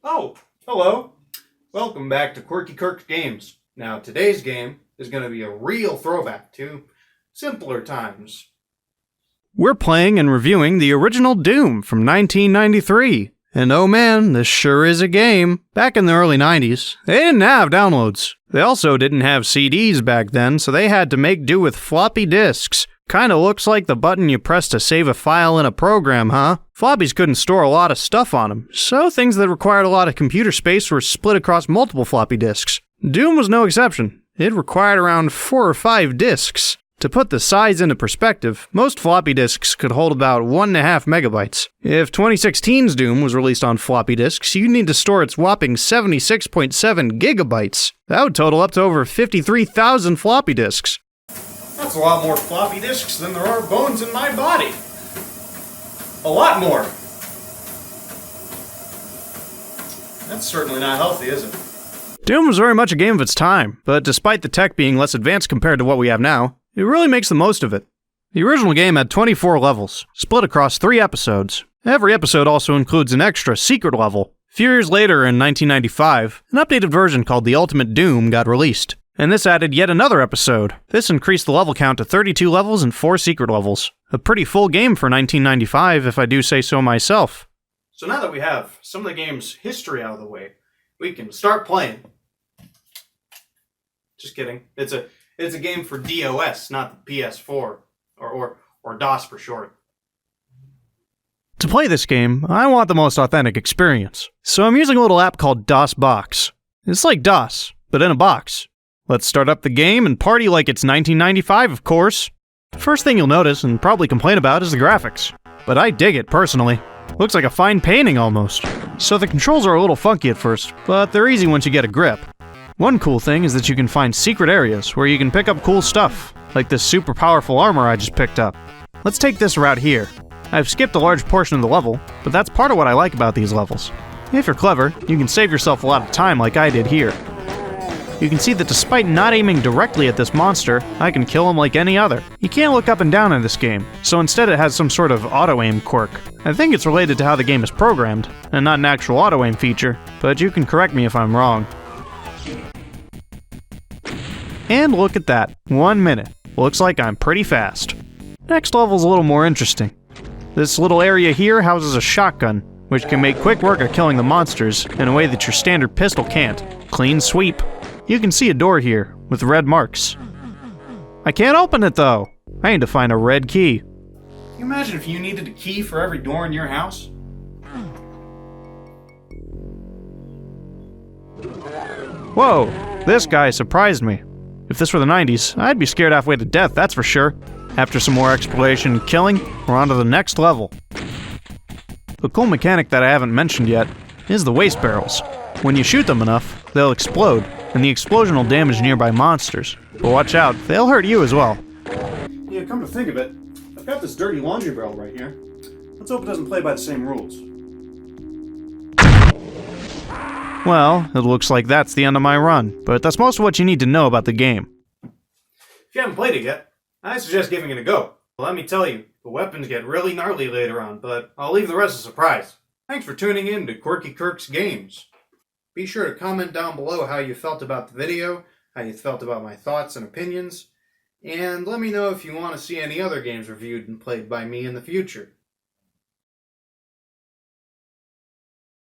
Oh, hello. Welcome back to Quirky Kirk Games. Now, today's game is going to be a real throwback to simpler times. We're playing and reviewing the original DooM from 1993. And oh man, this sure is a game. Back in the early 90s, they didn't have downloads. They also didn't have CDs back then, so they had to make do with floppy disks. Kinda looks like the button you press to save a file in a program, huh? Floppies couldn't store a lot of stuff on them, so things that required a lot of computer space were split across multiple floppy disks. DooM was no exception. It required around 4 or 5 disks. To put the size into perspective, most floppy disks could hold about 1.5 megabytes. If 2016's DooM was released on floppy disks, you'd need to store its whopping 76.7 gigabytes. That would total up to over 53,000 floppy disks. That's a lot more floppy disks than there are bones in my body. A lot more. That's certainly not healthy, is it? DooM was very much a game of its time, but despite the tech being less advanced compared to what we have now, it really makes the most of it. The original game had 24 levels, split across 3 episodes. Every episode also includes an extra secret level. A few years later, in 1995, an updated version called The Ultimate DooM got released, and this added yet another episode. This increased the level count to 32 levels and 4 secret levels. A pretty full game for 1995, if I do say so myself. So now that we have some of the game's history out of the way, we can start playing. Just kidding. It's a game for DOS, not the PS4, or DOS for short. To play this game, I want the most authentic experience, so I'm using a little app called DOS Box. It's like DOS, but in a box. Let's start up the game and party like it's 1995, of course. First thing you'll notice, and probably complain about, is the graphics. But I dig it, personally. Looks like a fine painting, almost. So the controls are a little funky at first, but they're easy once you get a grip. One cool thing is that you can find secret areas where you can pick up cool stuff, like this super powerful armor I just picked up. Let's take this route here. I've skipped a large portion of the level, but that's part of what I like about these levels. If you're clever, you can save yourself a lot of time like I did here. You can see that despite not aiming directly at this monster, I can kill him like any other. You can't look up and down in this game, so instead it has some sort of auto-aim quirk. I think it's related to how the game is programmed, and not an actual auto-aim feature, but you can correct me if I'm wrong. And look at that, 1 minute. Looks like I'm pretty fast. Next level's a little more interesting. This little area here houses a shotgun, which can make quick work of killing the monsters in a way that your standard pistol can't. Clean sweep. You can see a door here, with red marks. I can't open it though. I need to find a red key. Can you imagine if you needed a key for every door in your house? Whoa, this guy surprised me. If this were the 90s, I'd be scared halfway to death, that's for sure. After some more exploration and killing, we're on to the next level. The cool mechanic that I haven't mentioned yet is the waste barrels. When you shoot them enough, they'll explode, and the explosion will damage nearby monsters. But watch out, they'll hurt you as well. Yeah, come to think of it, I've got this dirty laundry barrel right here. Let's hope it doesn't play by the same rules. Well, it looks like that's the end of my run, but that's most of what you need to know about the game. If you haven't played it yet, I suggest giving it a go. Let me tell you, the weapons get really gnarly later on, but I'll leave the rest a surprise. Thanks for tuning in to Quirky Kirk's Games. Be sure to comment down below how you felt about the video, how you felt about my thoughts and opinions, and let me know if you want to see any other games reviewed and played by me in the future.